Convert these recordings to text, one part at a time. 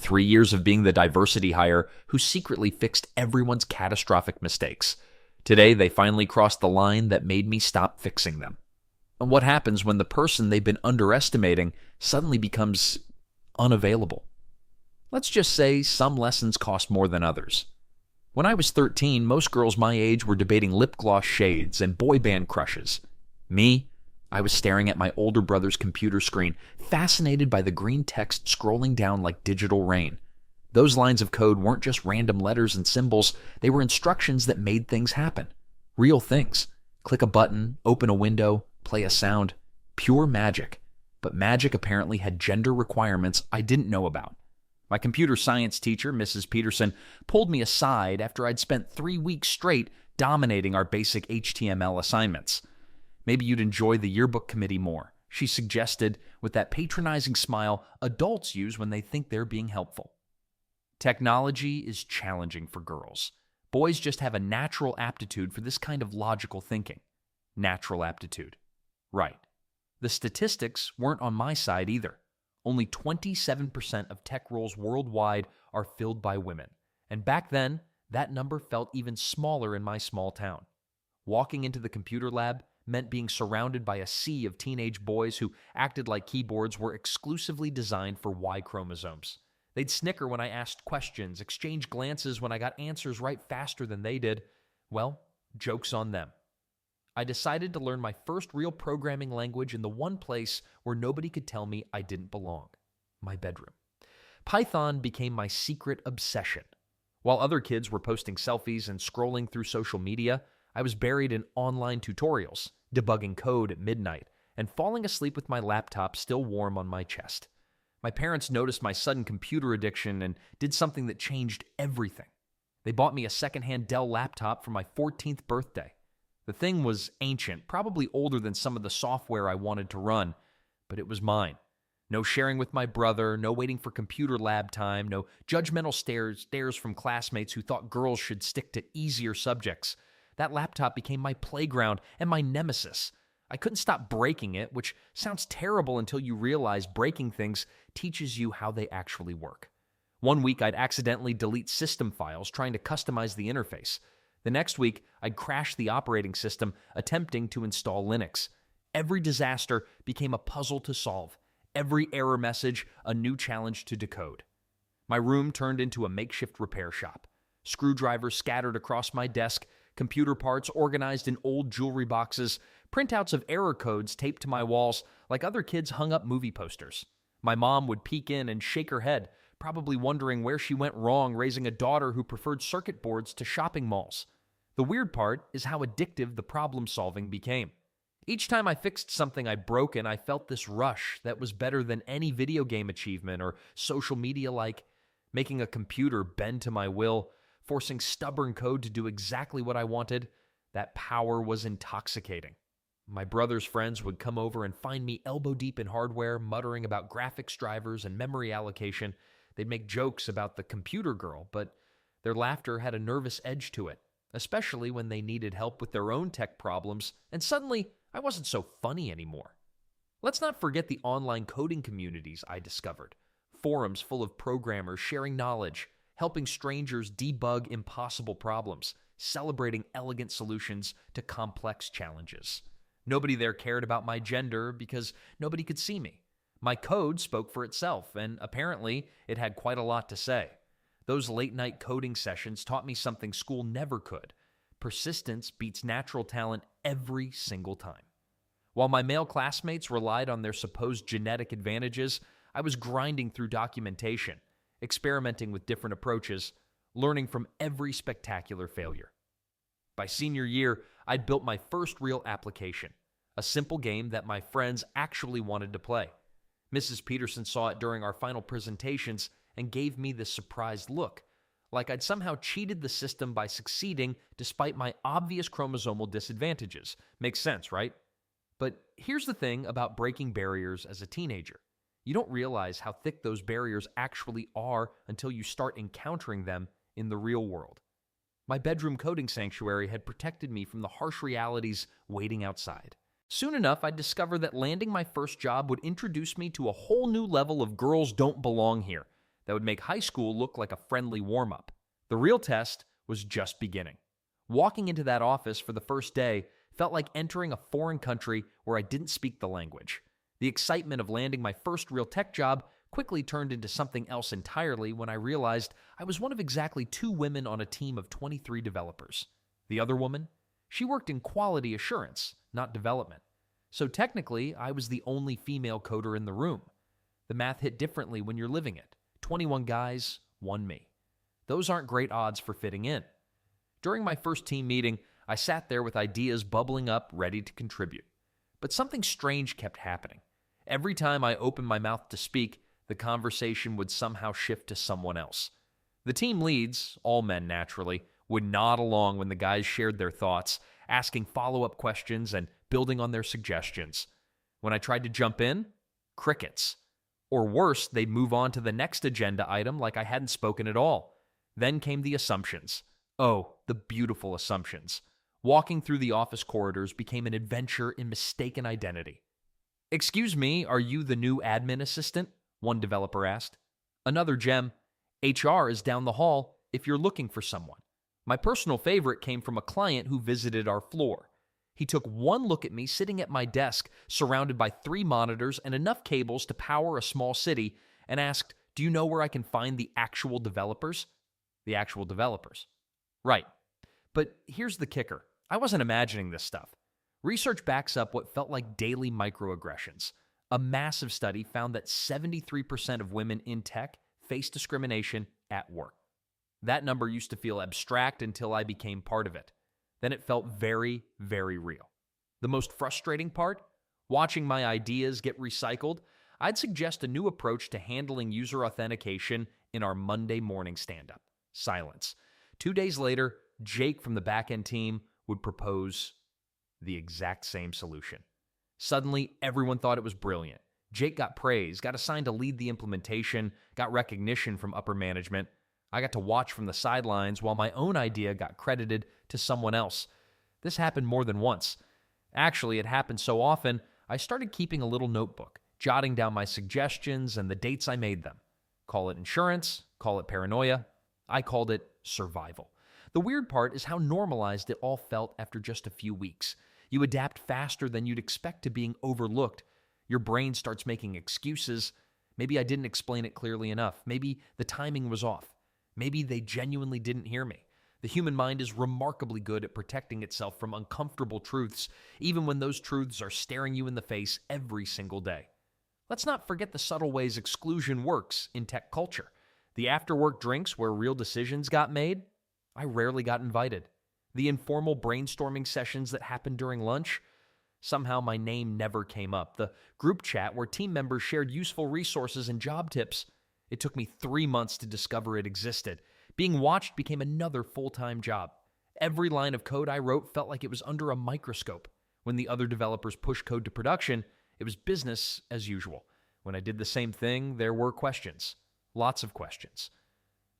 3 years of being the diversity hire who secretly fixed everyone's catastrophic mistakes. Today, they finally crossed the line that made me stop fixing them. And what happens when the person they've been underestimating suddenly becomes unavailable? Let's just say some lessons cost more than others. When I was 13, most girls my age were debating lip gloss shades and boy band crushes. Me, I was staring at my older brother's computer screen, fascinated by the green text scrolling down like digital rain. Those lines of code weren't just random letters and symbols, they were instructions that made things happen. Real things. Click a button, open a window, play a sound. Pure magic. But magic apparently had gender requirements I didn't know about. My computer science teacher, Mrs. Peterson, pulled me aside after I'd spent 3 weeks straight dominating our basic HTML assignments. Maybe you'd enjoy the yearbook committee more, she suggested with that patronizing smile adults use when they think they're being helpful. Technology is challenging for girls. Boys just have a natural aptitude for this kind of logical thinking. Natural aptitude. Right. The statistics weren't on my side either. Only 27% of tech roles worldwide are filled by women. And back then, that number felt even smaller in my small town. Walking into the computer lab meant being surrounded by a sea of teenage boys who acted like keyboards were exclusively designed for Y chromosomes. They'd snicker when I asked questions, exchange glances when I got answers right faster than they did. Well, joke's on them. I decided to learn my first real programming language in the one place where nobody could tell me I didn't belong: my bedroom. Python became my secret obsession. While other kids were posting selfies and scrolling through social media, I was buried in online tutorials, debugging code at midnight, and falling asleep with my laptop still warm on my chest. My parents noticed my sudden computer addiction and did something that changed everything. They bought me a secondhand Dell laptop for my 14th birthday. The thing was ancient, probably older than some of the software I wanted to run, but it was mine. No sharing with my brother, no waiting for computer lab time, no judgmental stares from classmates who thought girls should stick to easier subjects. That laptop became my playground and my nemesis. I couldn't stop breaking it, which sounds terrible until you realize breaking things teaches you how they actually work. One week, I'd accidentally delete system files trying to customize the interface. The next week, I'd crash the operating system attempting to install Linux. Every disaster became a puzzle to solve. Every error message, a new challenge to decode. My room turned into a makeshift repair shop. Screwdrivers scattered across my desk, computer parts organized in old jewelry boxes, printouts of error codes taped to my walls like other kids hung up movie posters. My mom would peek in and shake her head, probably wondering where she went wrong raising a daughter who preferred circuit boards to shopping malls. The weird part is how addictive the problem-solving became. Each time I fixed something I'd broken, I felt this rush that was better than any video game achievement or social media like. Making a computer bend to my will, forcing stubborn code to do exactly what I wanted, that power was intoxicating. My brother's friends would come over and find me elbow deep in hardware, muttering about graphics drivers and memory allocation. They'd make jokes about the computer girl, but their laughter had a nervous edge to it, especially when they needed help with their own tech problems, and suddenly I wasn't so funny anymore. Let's not forget the online coding communities I discovered. Forums full of programmers sharing knowledge, helping strangers debug impossible problems, celebrating elegant solutions to complex challenges. Nobody there cared about my gender because nobody could see me. My code spoke for itself, and apparently it had quite a lot to say. Those late-night coding sessions taught me something school never could. Persistence beats natural talent every single time. While my male classmates relied on their supposed genetic advantages, I was grinding through documentation, experimenting with different approaches, learning from every spectacular failure. By senior year, I'd built my first real application, a simple game that my friends actually wanted to play. Mrs. Peterson saw it during our final presentations and gave me this surprised look, like I'd somehow cheated the system by succeeding despite my obvious chromosomal disadvantages. Makes sense, right? But here's the thing about breaking barriers as a teenager. You don't realize how thick those barriers actually are until you start encountering them in the real world. My bedroom coding sanctuary had protected me from the harsh realities waiting outside. Soon enough, I'd discover that landing my first job would introduce me to a whole new level of girls don't belong here. that would make high school look like a friendly warm-up. The real test was just beginning. Walking into that office for the first day felt like entering a foreign country where I didn't speak the language. The excitement of landing my first real tech job quickly turned into something else entirely when I realized I was one of exactly 2 women on a team of 23 developers. The other woman? She worked in quality assurance, not development. So technically, I was the only female coder in the room. The math hit differently when you're living it. 21 guys, 1 me. Those aren't great odds for fitting in. During my first team meeting, I sat there with ideas bubbling up, ready to contribute. But something strange kept happening. Every time I opened my mouth to speak, the conversation would somehow shift to someone else. The team leads, all men naturally, would nod along when the guys shared their thoughts, asking follow-up questions and building on their suggestions. When I tried to jump in, crickets. Or worse, they'd move on to the next agenda item like I hadn't spoken at all. Then came the assumptions. Oh, the beautiful assumptions. Walking through the office corridors became an adventure in mistaken identity. "Excuse me, are you the new admin assistant?" one developer asked. Another gem, "HR is down the hall if you're looking for someone." My personal favorite came from a client who visited our floor. He took one look at me sitting at my desk, surrounded by 3 monitors and enough cables to power a small city, and asked, "Do you know where I can find the actual developers?" The actual developers. Right. But here's the kicker. I wasn't imagining this stuff. Research backs up what felt like daily microaggressions. A massive study found that 73% of women in tech face discrimination at work. That number used to feel abstract until I became part of it. Then it felt very, very real. The most frustrating part? Watching my ideas get recycled, I'd suggest a new approach to handling user authentication in our Monday morning stand-up. Silence. 2 days later, Jake from the backend team would propose the exact same solution. Suddenly, everyone thought it was brilliant. Jake got praise, got assigned to lead the implementation, got recognition from upper management. I got to watch from the sidelines while my own idea got credited to someone else. This happened more than once. Actually, it happened so often, I started keeping a little notebook, jotting down my suggestions and the dates I made them. Call it insurance, call it paranoia. I called it survival. The weird part is how normalized it all felt after just a few weeks. You adapt faster than you'd expect to being overlooked. Your brain starts making excuses. Maybe I didn't explain it clearly enough. Maybe the timing was off. Maybe they genuinely didn't hear me. The human mind is remarkably good at protecting itself from uncomfortable truths, even when those truths are staring you in the face every single day. Let's not forget the subtle ways exclusion works in tech culture. The after-work drinks where real decisions got made, I rarely got invited. The informal brainstorming sessions that happened during lunch, somehow my name never came up. The group chat where team members shared useful resources and job tips, it took me 3 months to discover it existed. Being watched became another full-time job. Every line of code I wrote felt like it was under a microscope. When the other developers pushed code to production, it was business as usual. When I did the same thing, there were questions. Lots of questions.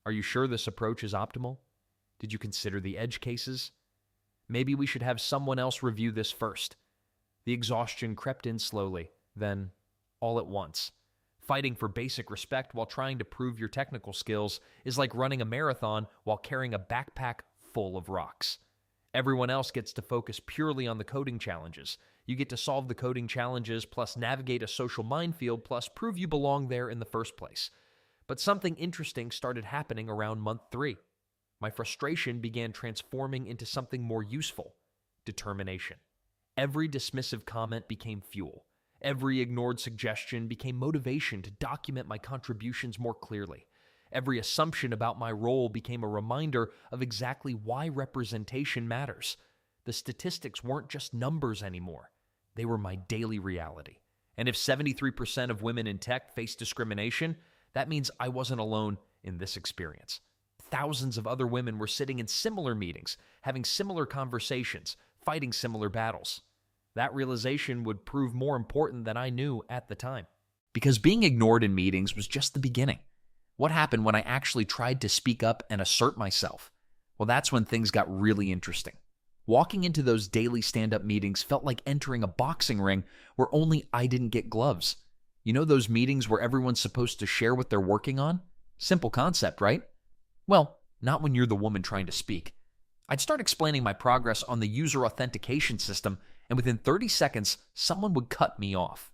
Are you sure this approach is optimal? Did you consider the edge cases? Maybe we should have someone else review this first. The exhaustion crept in slowly, then all at once. Fighting for basic respect while trying to prove your technical skills is like running a marathon while carrying a backpack full of rocks. Everyone else gets to focus purely on the coding challenges. You get to solve the coding challenges, plus navigate a social minefield, plus prove you belong there in the first place. But something interesting started happening around month 3. My frustration began transforming into something more useful: determination. Every dismissive comment became fuel. Every ignored suggestion became motivation to document my contributions more clearly. Every assumption about my role became a reminder of exactly why representation matters. The statistics weren't just numbers anymore. They were my daily reality. And if 73% of women in tech face discrimination, that means I wasn't alone in this experience. Thousands of other women were sitting in similar meetings, having similar conversations, fighting similar battles. That realization would prove more important than I knew at the time. Because being ignored in meetings was just the beginning. What happened when I actually tried to speak up and assert myself? Well, that's when things got really interesting. Walking into those daily stand-up meetings felt like entering a boxing ring where only I didn't get gloves. You know those meetings where everyone's supposed to share what they're working on? Simple concept, right? Well, not when you're the woman trying to speak. I'd start explaining my progress on the user authentication system, and within 30 seconds, someone would cut me off.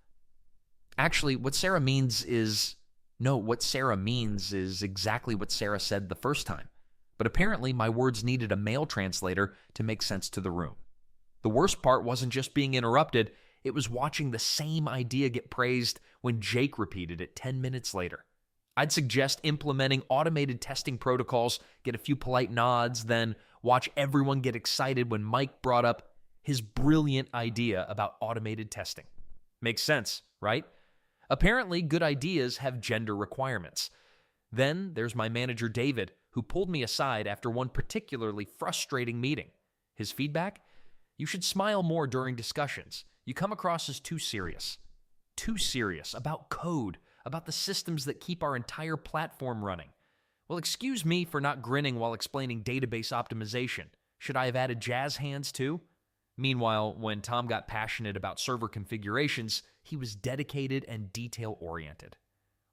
Actually, what Sarah means is exactly what Sarah said the first time. But apparently, my words needed a male translator to make sense to the room. The worst part wasn't just being interrupted, it was watching the same idea get praised when Jake repeated it 10 minutes later. I'd suggest implementing automated testing protocols, get a few polite nods, then watch everyone get excited when Mike brought up his brilliant idea about automated testing. Makes sense, right? Apparently, good ideas have gender requirements. Then there's my manager, David, who pulled me aside after one particularly frustrating meeting. His feedback? You should smile more during discussions. You come across as too serious. Too serious about code, about the systems that keep our entire platform running. Well, excuse me for not grinning while explaining database optimization. Should I have added jazz hands too? Meanwhile, when Tom got passionate about server configurations, he was dedicated and detail-oriented.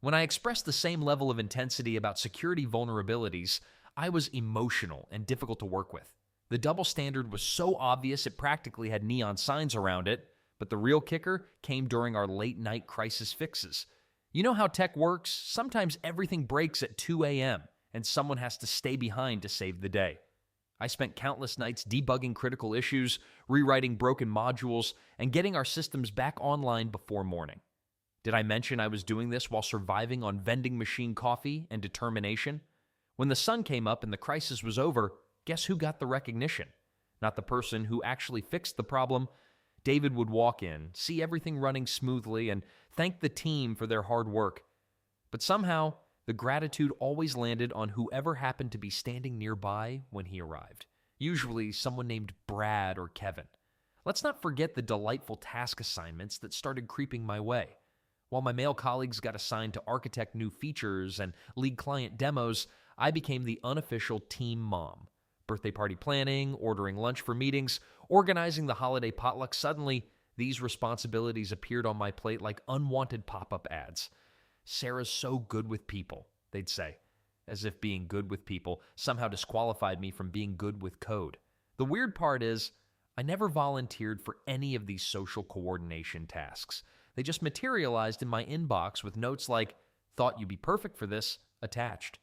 When I expressed the same level of intensity about security vulnerabilities, I was emotional and difficult to work with. The double standard was so obvious it practically had neon signs around it, but the real kicker came during our late-night crisis fixes. You know how tech works? Sometimes everything breaks at 2 a.m., and someone has to stay behind to save the day. I spent countless nights debugging critical issues, rewriting broken modules, and getting our systems back online before morning. Did I mention I was doing this while surviving on vending machine coffee and determination? When the sun came up and the crisis was over, guess who got the recognition? Not the person who actually fixed the problem. David would walk in, see everything running smoothly, and thank the team for their hard work. But somehow, the gratitude always landed on whoever happened to be standing nearby when he arrived. Usually someone named Brad or Kevin. Let's not forget the delightful task assignments that started creeping my way. While my male colleagues got assigned to architect new features and lead client demos, I became the unofficial team mom. Birthday party planning, ordering lunch for meetings, organizing the holiday potluck. Suddenly, these responsibilities appeared on my plate like unwanted pop-up ads. Sarah's so good with people, they'd say, as if being good with people somehow disqualified me from being good with code. The weird part is, I never volunteered for any of these social coordination tasks. They just materialized in my inbox with notes like, "Thought you'd be perfect for this," attached.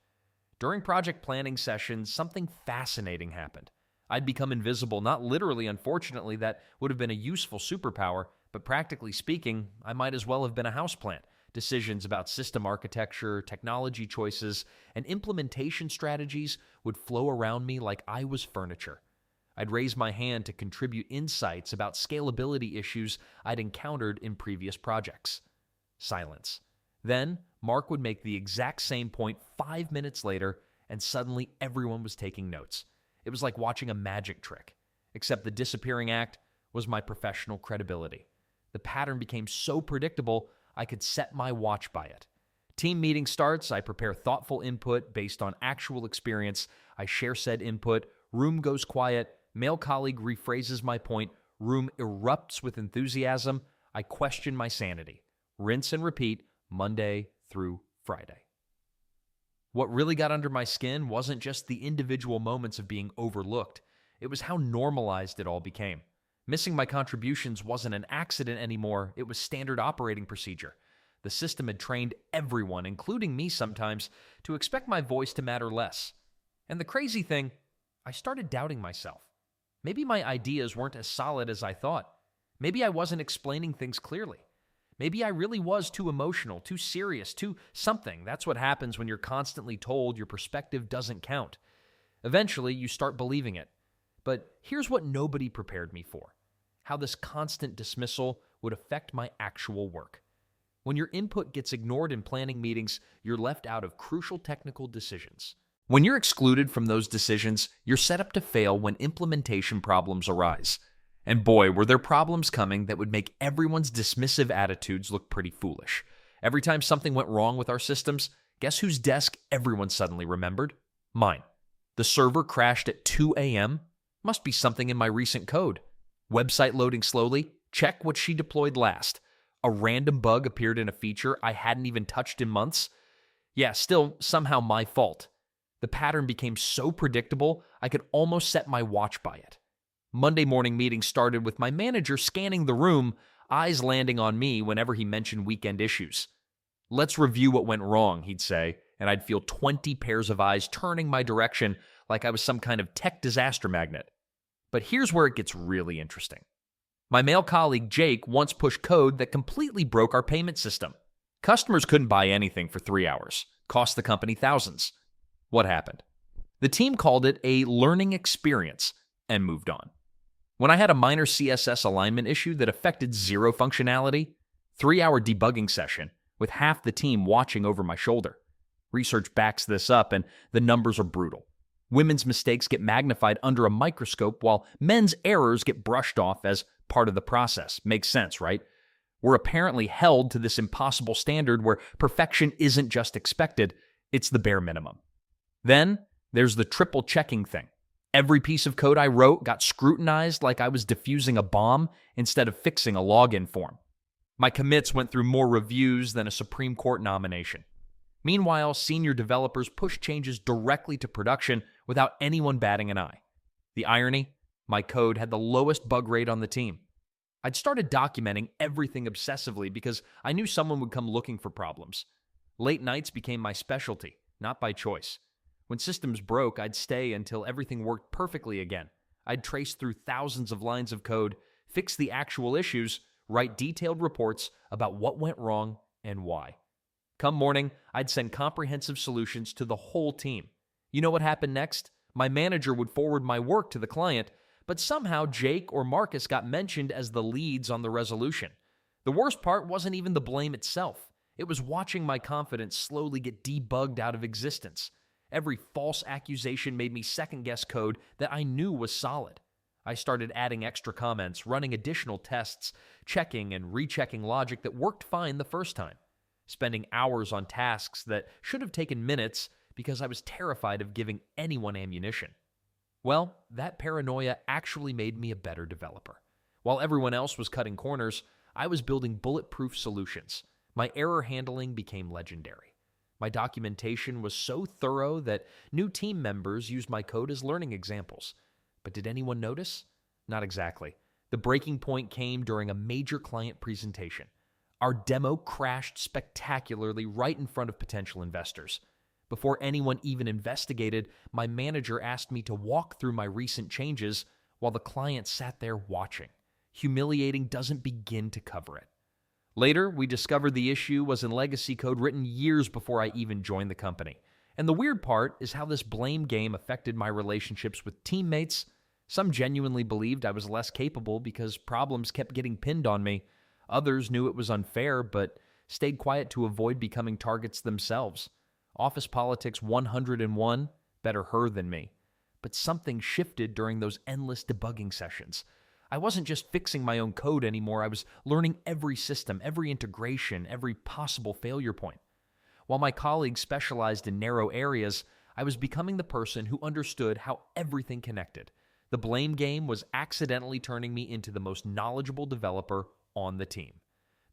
During project planning sessions, something fascinating happened. I'd become invisible, not literally, unfortunately, that would have been a useful superpower, but practically speaking, I might as well have been a houseplant. Decisions about system architecture, technology choices, and implementation strategies would flow around me like I was furniture. I'd raise my hand to contribute insights about scalability issues I'd encountered in previous projects. Silence. Then, Mark would make the exact same point 5 minutes later, and suddenly everyone was taking notes. It was like watching a magic trick, except the disappearing act was my professional credibility. The pattern became so predictable, I could set my watch by it. Team meeting starts, I prepare thoughtful input based on actual experience, I share said input, room goes quiet, male colleague rephrases my point, room erupts with enthusiasm, I question my sanity. Rinse and repeat, Monday through Friday. What really got under my skin wasn't just the individual moments of being overlooked, it was how normalized it all became. Missing my contributions wasn't an accident anymore, it was standard operating procedure. The system had trained everyone, including me sometimes, to expect my voice to matter less. And the crazy thing, I started doubting myself. Maybe my ideas weren't as solid as I thought. Maybe I wasn't explaining things clearly. Maybe I really was too emotional, too serious, too something. That's what happens when you're constantly told your perspective doesn't count. Eventually, you start believing it. But here's what nobody prepared me for: how this constant dismissal would affect my actual work. When your input gets ignored in planning meetings, you're left out of crucial technical decisions. When you're excluded from those decisions, you're set up to fail when implementation problems arise. And boy, were there problems coming that would make everyone's dismissive attitudes look pretty foolish. Every time something went wrong with our systems, guess whose desk everyone suddenly remembered? Mine. The server crashed at 2 a.m.? Must be something in my recent code. Website loading slowly? Check what she deployed last. A random bug appeared in a feature I hadn't even touched in months? Yeah, still somehow my fault. The pattern became so predictable, I could almost set my watch by it. Monday morning meetings started with my manager scanning the room, eyes landing on me whenever he mentioned weekend issues. "Let's review what went wrong," he'd say, and I'd feel 20 pairs of eyes turning my direction like I was some kind of tech disaster magnet. But here's where it gets really interesting. My male colleague Jake once pushed code that completely broke our payment system. Customers couldn't buy anything for 3 hours, cost the company thousands. What happened? The team called it a learning experience and moved on. When I had a minor CSS alignment issue that affected zero functionality, 3-hour debugging session with half the team watching over my shoulder. Research backs this up, and the numbers are brutal. Women's mistakes get magnified under a microscope while men's errors get brushed off as part of the process. Makes sense, right? We're apparently held to this impossible standard where perfection isn't just expected, it's the bare minimum. Then there's the triple checking thing. Every piece of code I wrote got scrutinized like I was defusing a bomb instead of fixing a login form. My commits went through more reviews than a Supreme Court nomination. Meanwhile, senior developers pushed changes directly to production without anyone batting an eye. The irony? My code had the lowest bug rate on the team. I'd started documenting everything obsessively because I knew someone would come looking for problems. Late nights became my specialty, not by choice. When systems broke, I'd stay until everything worked perfectly again. I'd trace through thousands of lines of code, fix the actual issues, write detailed reports about what went wrong and why. Come morning, I'd send comprehensive solutions to the whole team. You know what happened next? My manager would forward my work to the client, but somehow Jake or Marcus got mentioned as the leads on the resolution. The worst part wasn't even the blame itself. It was watching my confidence slowly get debugged out of existence. Every false accusation made me second-guess code that I knew was solid. I started adding extra comments, running additional tests, checking and rechecking logic that worked fine the first time, spending hours on tasks that should have taken minutes because I was terrified of giving anyone ammunition. Well, that paranoia actually made me a better developer. While everyone else was cutting corners, I was building bulletproof solutions. My error handling became legendary. My documentation was so thorough that new team members used my code as learning examples. But did anyone notice? Not exactly. The breaking point came during a major client presentation. Our demo crashed spectacularly right in front of potential investors. Before anyone even investigated, my manager asked me to walk through my recent changes while the client sat there watching. Humiliating doesn't begin to cover it. Later, we discovered the issue was in legacy code written years before I even joined the company. And the weird part is how this blame game affected my relationships with teammates. Some genuinely believed I was less capable because problems kept getting pinned on me. Others knew it was unfair, but stayed quiet to avoid becoming targets themselves. Office politics 101, better her than me. But something shifted during those endless debugging sessions. I wasn't just fixing my own code anymore, I was learning every system, every integration, every possible failure point. While my colleagues specialized in narrow areas, I was becoming the person who understood how everything connected. The blame game was accidentally turning me into the most knowledgeable developer on the team.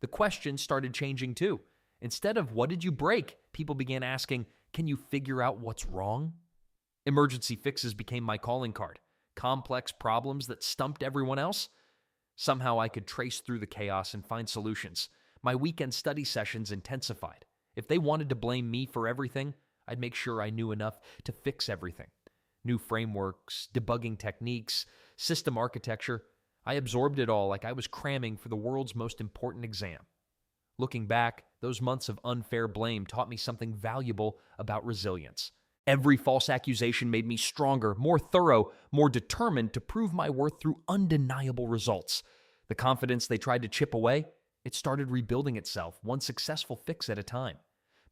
The questions started changing too. Instead of "what did you break?" people began asking, "can you figure out what's wrong?" Emergency fixes became my calling card. Complex problems that stumped everyone else? Somehow I could trace through the chaos and find solutions. My weekend study sessions intensified. If they wanted to blame me for everything, I'd make sure I knew enough to fix everything. New frameworks, debugging techniques, system architecture. I absorbed it all like I was cramming for the world's most important exam. Looking back, those months of unfair blame taught me something valuable about resilience. Every false accusation made me stronger, more thorough, more determined to prove my worth through undeniable results. The confidence they tried to chip away, it started rebuilding itself, one successful fix at a time.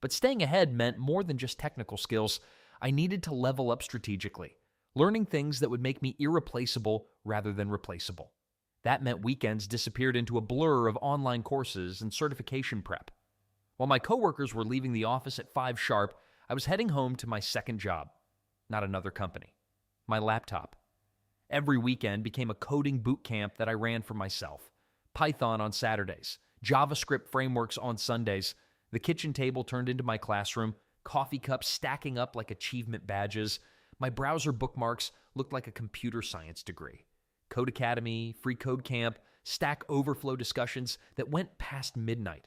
But staying ahead meant more than just technical skills. I needed to level up strategically, learning things that would make me irreplaceable rather than replaceable. That meant weekends disappeared into a blur of online courses and certification prep. While my coworkers were leaving the office at 5 sharp, I was heading home to my second job, not another company, my laptop. Every weekend became a coding boot camp that I ran for myself. Python on Saturdays, JavaScript frameworks on Sundays. The kitchen table turned into my classroom, coffee cups stacking up like achievement badges. My browser bookmarks looked like a computer science degree. Code Academy, Free Code Camp, Stack Overflow discussions that went past midnight.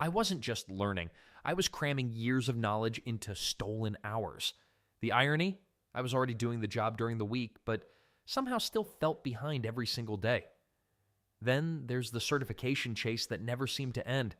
I wasn't just learning, I was cramming years of knowledge into stolen hours. The irony? I was already doing the job during the week, but somehow still felt behind every single day. Then there's the certification chase that never seemed to end.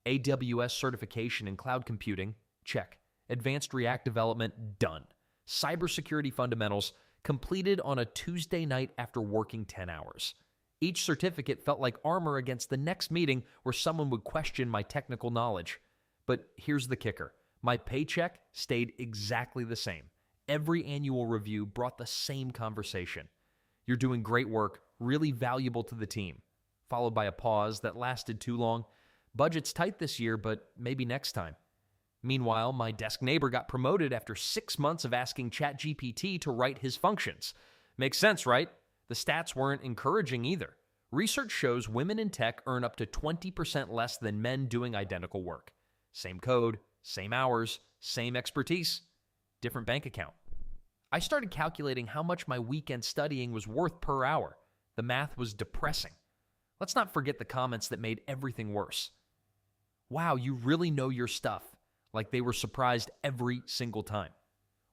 AWS certification in cloud computing, check. Advanced React development, done. Cybersecurity fundamentals, completed on a Tuesday night after working 10 hours. Each certificate felt like armor against the next meeting where someone would question my technical knowledge. But here's the kicker. My paycheck stayed exactly the same. Every annual review brought the same conversation. You're doing great work, really valuable to the team. Followed by a pause that lasted too long. Budget's tight this year, but maybe next time. Meanwhile, my desk neighbor got promoted after 6 months of asking ChatGPT to write his functions. Makes sense, right? The stats weren't encouraging either. Research shows women in tech earn up to 20% less than men doing identical work. Same code, same hours, same expertise, different bank account. I started calculating how much my weekend studying was worth per hour. The math was depressing. Let's not forget the comments that made everything worse. Wow, you really know your stuff. Like they were surprised every single time.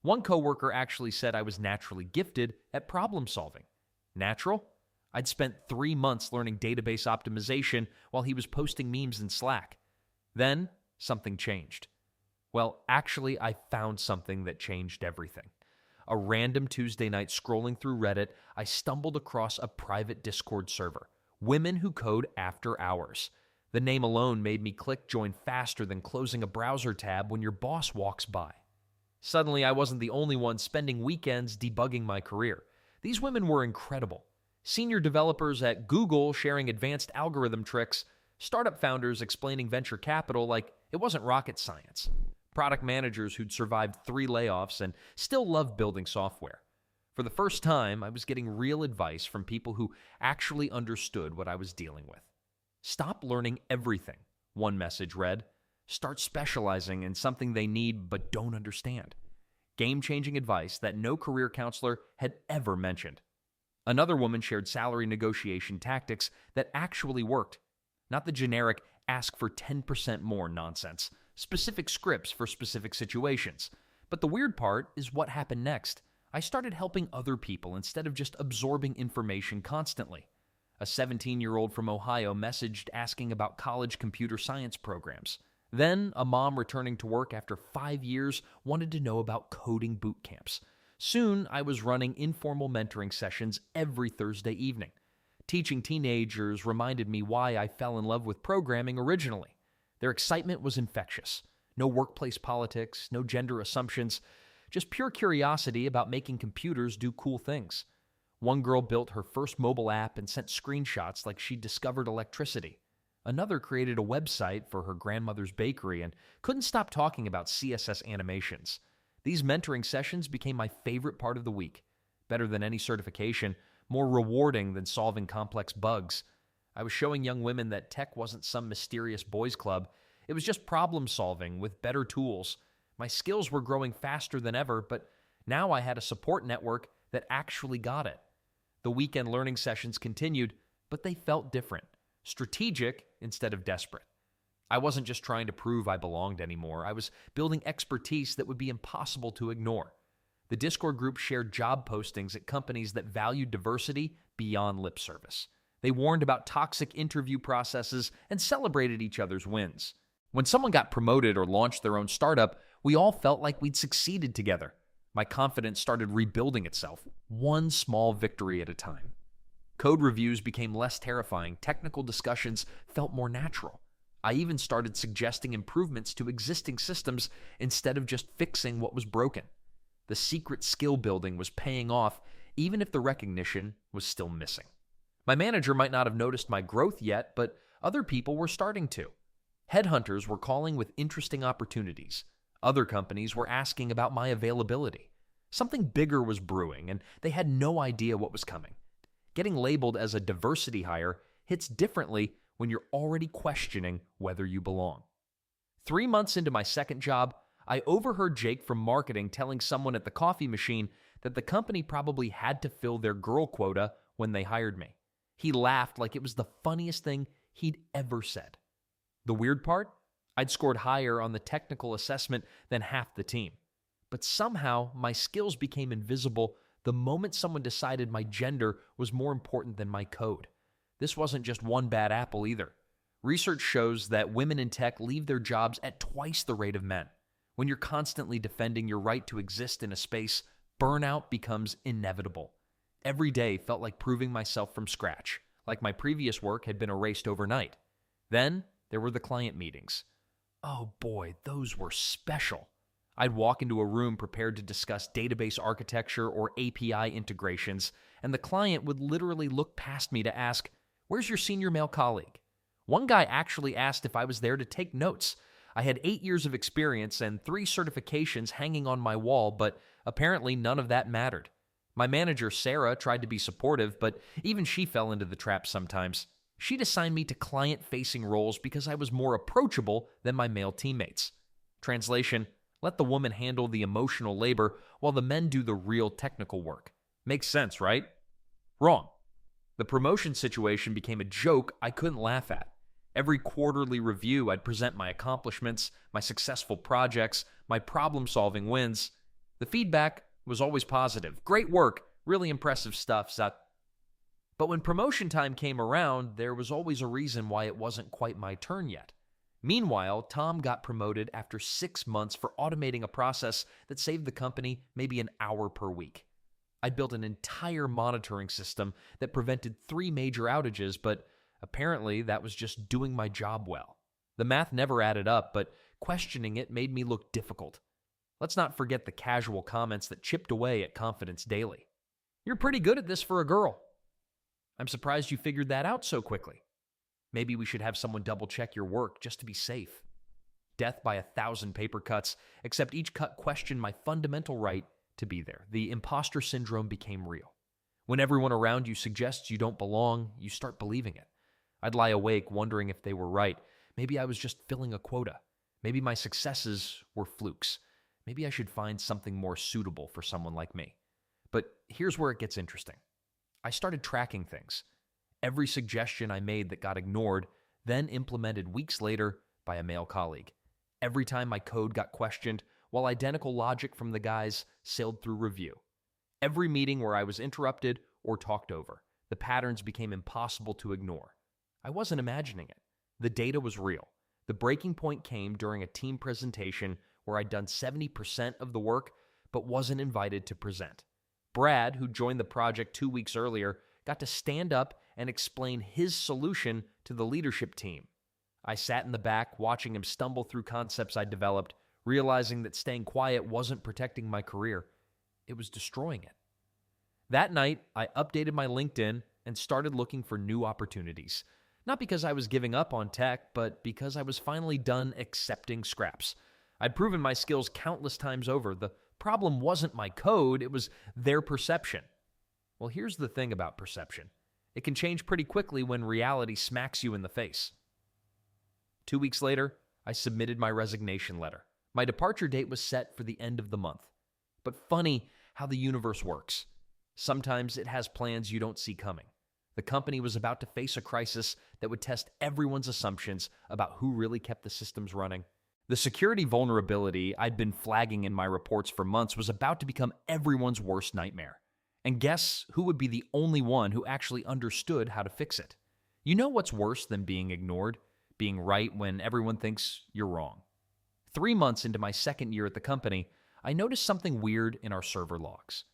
One coworker actually said I was naturally gifted at problem solving. Natural? I'd spent 3 months learning database optimization while he was posting memes in Slack. Then, something changed. Well, actually, I found something that changed everything. A random Tuesday night scrolling through Reddit, I stumbled across a private Discord server. Women Who Code After Hours. The name alone made me click join faster than closing a browser tab when your boss walks by. Suddenly, I wasn't the only one spending weekends debugging my career. These women were incredible. Senior developers at Google sharing advanced algorithm tricks, startup founders explaining venture capital like it wasn't rocket science, product managers who'd survived 3 layoffs and still loved building software. For the first time, I was getting real advice from people who actually understood what I was dealing with. Stop learning everything, one message read. Start specializing in something they need but don't understand. Game-changing advice that no career counselor had ever mentioned. Another woman shared salary negotiation tactics that actually worked. Not the generic ask for 10% more nonsense, specific scripts for specific situations. But the weird part is what happened next. I started helping other people instead of just absorbing information constantly. A 17-year-old from Ohio messaged asking about college computer science programs. Then, a mom returning to work after 5 years wanted to know about coding boot camps. Soon, I was running informal mentoring sessions every Thursday evening. Teaching teenagers reminded me why I fell in love with programming originally. Their excitement was infectious. No workplace politics, no gender assumptions, just pure curiosity about making computers do cool things. One girl built her first mobile app and sent screenshots like she'd discovered electricity. Another created a website for her grandmother's bakery and couldn't stop talking about CSS animations. These mentoring sessions became my favorite part of the week. Better than any certification, more rewarding than solving complex bugs. I was showing young women that tech wasn't some mysterious boys club. It was just problem solving with better tools. My skills were growing faster than ever, but now I had a support network that actually got it. The weekend learning sessions continued, but they felt different. Strategic instead of desperate. I wasn't just trying to prove I belonged anymore. I was building expertise that would be impossible to ignore. The Discord group shared job postings at companies that valued diversity beyond lip service. They warned about toxic interview processes and celebrated each other's wins. When someone got promoted or launched their own startup, we all felt like we'd succeeded together. My confidence started rebuilding itself, one small victory at a time. Code reviews became less terrifying. Technical discussions felt more natural. I even started suggesting improvements to existing systems instead of just fixing what was broken. The secret skill building was paying off, even if the recognition was still missing. My manager might not have noticed my growth yet, but other people were starting to. Headhunters were calling with interesting opportunities. Other companies were asking about my availability. Something bigger was brewing, and they had no idea what was coming. Getting labeled as a diversity hire hits differently when you're already questioning whether you belong. 3 months into my second job, I overheard Jake from marketing telling someone at the coffee machine that the company probably had to fill their girl quota when they hired me. He laughed like it was the funniest thing he'd ever said. The weird part? I'd scored higher on the technical assessment than half the team. But somehow, my skills became invisible the moment someone decided my gender was more important than my code. This wasn't just one bad apple either. Research shows that women in tech leave their jobs at twice the rate of men. When you're constantly defending your right to exist in a space, burnout becomes inevitable. Every day felt like proving myself from scratch, like my previous work had been erased overnight. Then there were the client meetings. Oh boy, those were special. I'd walk into a room prepared to discuss database architecture or API integrations, and the client would literally look past me to ask, "Where's your senior male colleague?" One guy actually asked if I was there to take notes. I had 8 years of experience and 3 certifications hanging on my wall, but apparently none of that mattered. My manager, Sarah, tried to be supportive, but even she fell into the trap sometimes. She'd assign me to client-facing roles because I was more approachable than my male teammates. Translation: let the woman handle the emotional labor while the men do the real technical work. Makes sense, right? Wrong. The promotion situation became a joke I couldn't laugh at. Every quarterly review, I'd present my accomplishments, my successful projects, my problem-solving wins. The feedback was always positive. Great work, really impressive stuff, Sat. But when promotion time came around, there was always a reason why it wasn't quite my turn yet. Meanwhile, Tom got promoted after 6 months for automating a process that saved the company maybe an hour per week. I'd built an entire monitoring system that prevented 3 major outages, but apparently that was just doing my job well. The math never added up, but questioning it made me look difficult. Let's not forget the casual comments that chipped away at confidence daily. "You're pretty good at this for a girl." "I'm surprised you figured that out so quickly." "Maybe we should have someone double-check your work just to be safe." Death by 1,000 paper cuts, except each cut questioned my fundamental right to be there. The imposter syndrome became real. When everyone around you suggests you don't belong, you start believing it. I'd lie awake wondering if they were right. Maybe I was just filling a quota. Maybe my successes were flukes. Maybe I should find something more suitable for someone like me. But here's where it gets interesting. I started tracking things. Every suggestion I made that got ignored, then implemented weeks later by a male colleague. Every time my code got questioned, while identical logic from the guys sailed through review. Every meeting where I was interrupted or talked over, the patterns became impossible to ignore. I wasn't imagining it. The data was real. The breaking point came during a team presentation where I'd done 70% of the work but wasn't invited to present. Brad, who joined the project 2 weeks earlier, got to stand up and explain his solution to the leadership team. I sat in the back watching him stumble through concepts I'd developed, realizing that staying quiet wasn't protecting my career. It was destroying it. That night, I updated my LinkedIn and started looking for new opportunities. Not because I was giving up on tech, but because I was finally done accepting scraps. I'd proven my skills countless times over. The problem wasn't my code, it was their perception. Well, here's the thing about perception. It can change pretty quickly when reality smacks you in the face. 2 weeks later, I submitted my resignation letter. My departure date was set for the end of the month. But funny how the universe works. Sometimes it has plans you don't see coming. The company was about to face a crisis that would test everyone's assumptions about who really kept the systems running. The security vulnerability I'd been flagging in my reports for months was about to become everyone's worst nightmare. And guess who would be the only one who actually understood how to fix it? You know what's worse than being ignored? Being right when everyone thinks you're wrong. 3 months into my second year at the company, I noticed something weird in our server logs.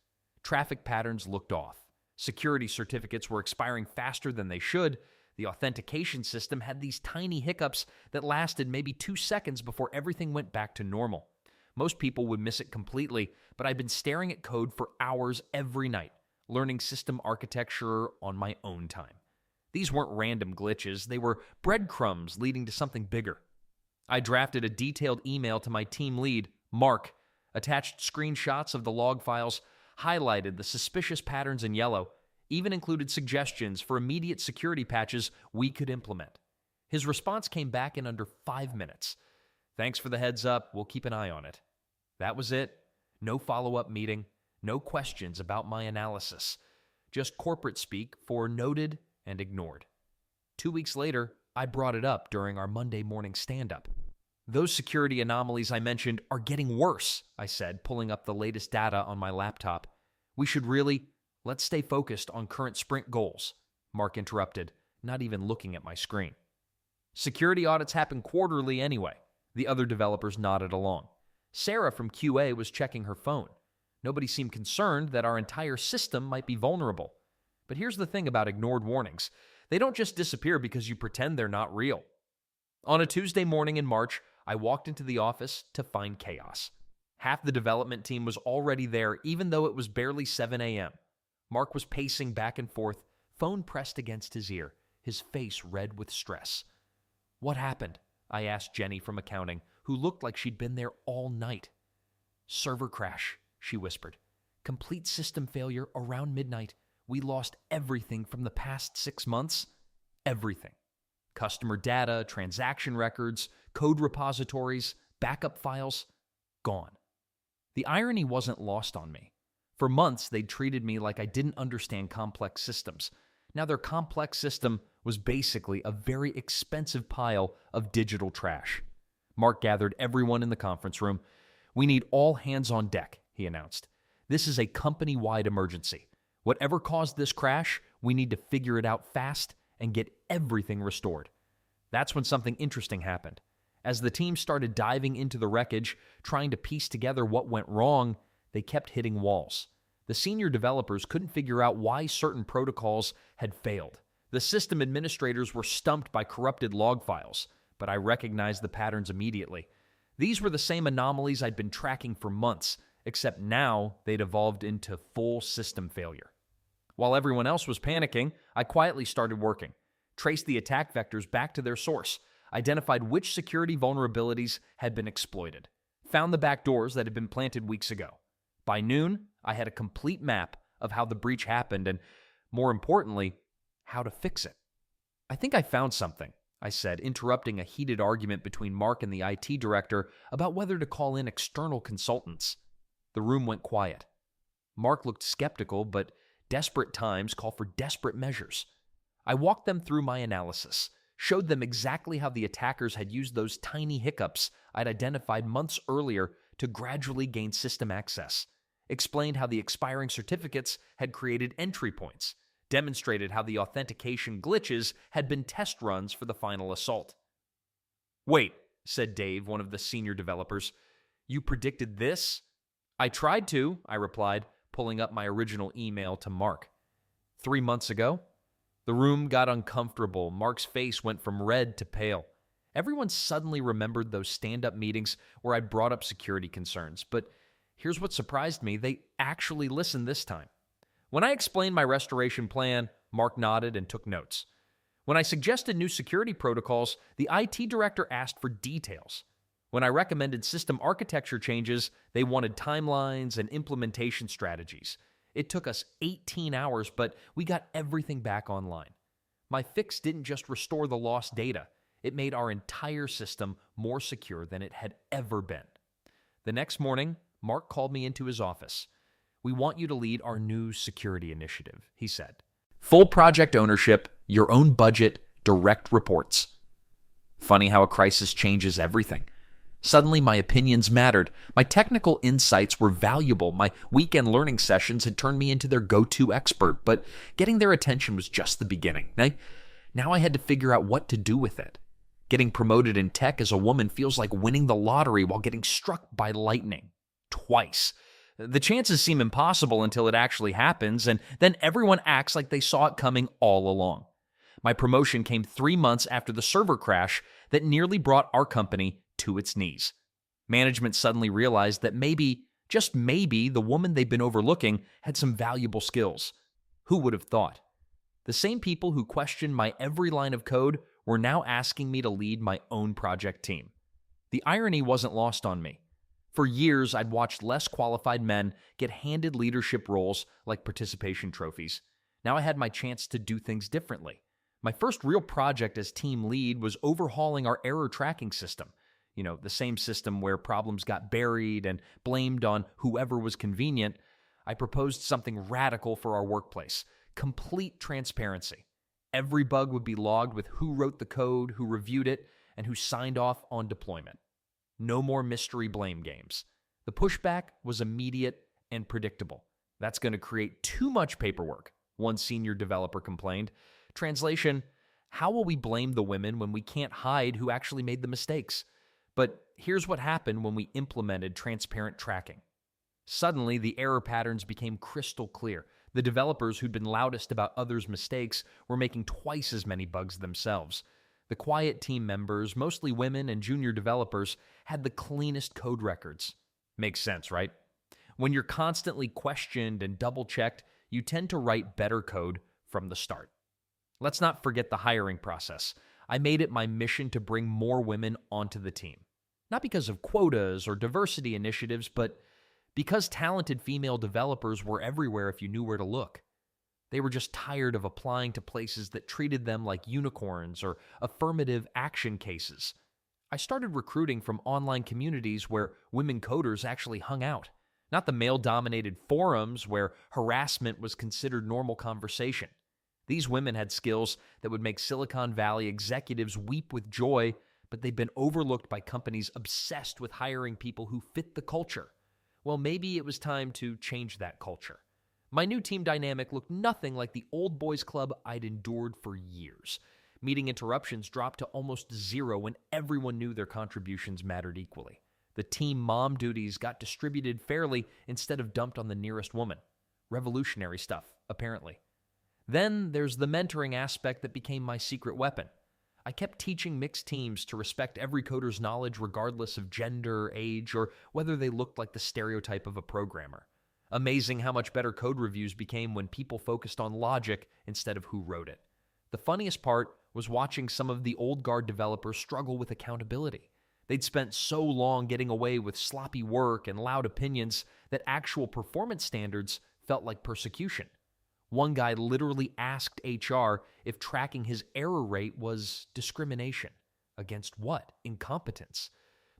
Traffic patterns looked off. Security certificates were expiring faster than they should. The authentication system had these tiny hiccups that lasted maybe 2 seconds before everything went back to normal. Most people would miss it completely, but I'd been staring at code for hours every night, learning system architecture on my own time. These weren't random glitches, they were breadcrumbs leading to something bigger. I drafted a detailed email to my team lead, Mark, attached screenshots of the log files, highlighted the suspicious patterns in yellow, even included suggestions for immediate security patches we could implement. His response came back in under 5 minutes. Thanks for the heads up. We'll keep an eye on it. That was it. No follow-up meeting. No questions about my analysis. Just corporate speak for noted and ignored. 2 weeks later, I brought it up during our Monday morning stand-up. Those security anomalies I mentioned are getting worse, I said, pulling up the latest data on my laptop. Let's stay focused on current sprint goals, Mark interrupted, not even looking at my screen. Security audits happen quarterly anyway. The other developers nodded along. Sarah from QA was checking her phone. Nobody seemed concerned that our entire system might be vulnerable. But here's the thing about ignored warnings. They don't just disappear because you pretend they're not real. On a Tuesday morning in March, I walked into the office to find chaos. Half the development team was already there, even though it was barely 7 a.m. Mark was pacing back and forth, phone pressed against his ear, his face red with stress. What happened? I asked Jenny from accounting, who looked like she'd been there all night. Server crash, she whispered. Complete system failure around midnight. We lost everything from the past 6 months. Everything. Customer data, transaction records, code repositories, backup files, gone. The irony wasn't lost on me. For months, they'd treated me like I didn't understand complex systems. Now their complex system was basically a very expensive pile of digital trash. Mark gathered everyone in the conference room. We need all hands on deck, he announced. This is a company-wide emergency. Whatever caused this crash, we need to figure it out fast and get everything restored. That's when something interesting happened. As the team started diving into the wreckage, trying to piece together what went wrong, they kept hitting walls. The senior developers couldn't figure out why certain protocols had failed. The system administrators were stumped by corrupted log files, but I recognized the patterns immediately. These were the same anomalies I'd been tracking for months, except now they'd evolved into full system failure. While everyone else was panicking, I quietly started working, traced the attack vectors back to their source, identified which security vulnerabilities had been exploited, found the back doors that had been planted weeks ago. By noon, I had a complete map of how the breach happened and, more importantly, how to fix it. I think I found something, I said, interrupting a heated argument between Mark and the IT director about whether to call in external consultants. The room went quiet. Mark looked skeptical, but desperate times call for desperate measures. I walked them through my analysis, showed them exactly how the attackers had used those tiny hiccups I'd identified months earlier to gradually gain system access, explained how the expiring certificates had created entry points, demonstrated how the authentication glitches had been test runs for the final assault. Wait, said Dave, one of the senior developers. You predicted this? I tried to, I replied, pulling up my original email to Mark. 3 months ago? The room got uncomfortable. Mark's face went from red to pale. Everyone suddenly remembered those stand-up meetings where I brought up security concerns. But here's what surprised me. They actually listened this time. When I explained my restoration plan, Mark nodded and took notes. When I suggested new security protocols, the IT director asked for details. When I recommended system architecture changes, they wanted timelines and implementation strategies. It took us 18 hours, but we got everything back online. My fix didn't just restore the lost data. It made our entire system more secure than it had ever been. The next morning, Mark called me into his office. We want you to lead our new security initiative, he said. Full project ownership, your own budget, direct reports. Funny how a crisis changes everything. Suddenly, my opinions mattered. My technical insights were valuable. My weekend learning sessions had turned me into their go-to expert, but getting their attention was just the beginning. Now I had to figure out what to do with it. Getting promoted in tech as a woman feels like winning the lottery while getting struck by lightning. Twice. The chances seem impossible until it actually happens, and then everyone acts like they saw it coming all along. My promotion came 3 months after the server crash that nearly brought our company to its knees. Management suddenly realized that maybe, just maybe, the woman they'd been overlooking had some valuable skills. Who would have thought? The same people who questioned my every line of code were now asking me to lead my own project team. The irony wasn't lost on me. For years, I'd watched less qualified men get handed leadership roles like participation trophies. Now I had my chance to do things differently. My first real project as team lead was overhauling our error tracking system. the same system where problems got buried and blamed on whoever was convenient, I proposed something radical for our workplace: complete transparency. Every bug would be logged with who wrote the code, who reviewed it, and who signed off on deployment. No more mystery blame games. The pushback was immediate and predictable. That's going to create too much paperwork, one senior developer complained. Translation: how will we blame the women when we can't hide who actually made the mistakes? But here's what happened when we implemented transparent tracking. Suddenly, the error patterns became crystal clear. The developers who'd been loudest about others' mistakes were making twice as many bugs themselves. The quiet team members, mostly women and junior developers, had the cleanest code records. Makes sense, right? When you're constantly questioned and double-checked, you tend to write better code from the start. Let's not forget the hiring process. I made it my mission to bring more women onto the team. Not because of quotas or diversity initiatives, but because talented female developers were everywhere if you knew where to look. They were just tired of applying to places that treated them like unicorns or affirmative action cases. I started recruiting from online communities where women coders actually hung out, not the male-dominated forums where harassment was considered normal conversation. These women had skills that would make Silicon Valley executives weep with joy, but they'd been overlooked by companies obsessed with hiring people who fit the culture. Well, maybe it was time to change that culture. My new team dynamic looked nothing like the old boys club I'd endured for years. Meeting interruptions dropped to almost zero when everyone knew their contributions mattered equally. The team mom duties got distributed fairly instead of dumped on the nearest woman. Revolutionary stuff, apparently. Then there's the mentoring aspect that became my secret weapon. I kept teaching mixed teams to respect every coder's knowledge regardless of gender, age, or whether they looked like the stereotype of a programmer. Amazing how much better code reviews became when people focused on logic instead of who wrote it. The funniest part was watching some of the old guard developers struggle with accountability. They'd spent so long getting away with sloppy work and loud opinions that actual performance standards felt like persecution. One guy literally asked HR if tracking his error rate was discrimination. Against what? Incompetence.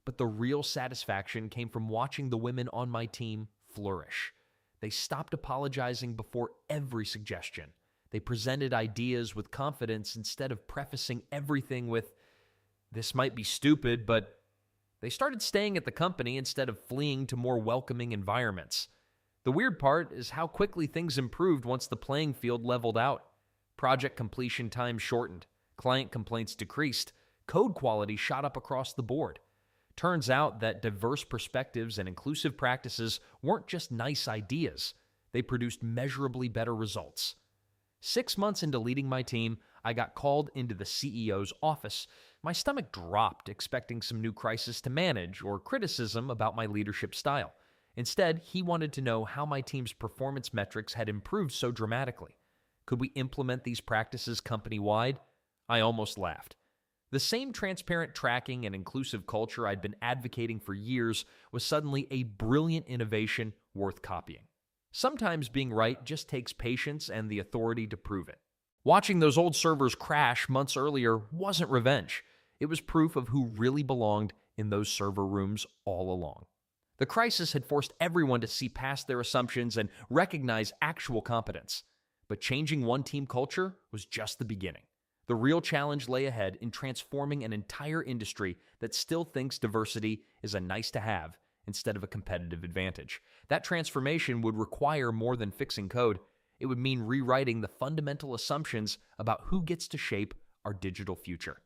But the real satisfaction came from watching the women on my team flourish. They stopped apologizing before every suggestion. They presented ideas with confidence instead of prefacing everything with, "This might be stupid," but they started staying at the company instead of fleeing to more welcoming environments. The weird part is how quickly things improved once the playing field leveled out. Project completion time shortened, client complaints decreased, code quality shot up across the board. Turns out that diverse perspectives and inclusive practices weren't just nice ideas. They produced measurably better results. 6 months into leading my team, I got called into the CEO's office. My stomach dropped, expecting some new crisis to manage or criticism about my leadership style. Instead, he wanted to know how my team's performance metrics had improved so dramatically. Could we implement these practices company-wide? I almost laughed. The same transparent tracking and inclusive culture I'd been advocating for years was suddenly a brilliant innovation worth copying. Sometimes being right just takes patience and the authority to prove it. Watching those old servers crash months earlier wasn't revenge. It was proof of who really belonged in those server rooms all along. The crisis had forced everyone to see past their assumptions and recognize actual competence. But changing one team culture was just the beginning. The real challenge lay ahead in transforming an entire industry that still thinks diversity is a nice-to-have instead of a competitive advantage. That transformation would require more than fixing code. It would mean rewriting the fundamental assumptions about who gets to shape our digital future.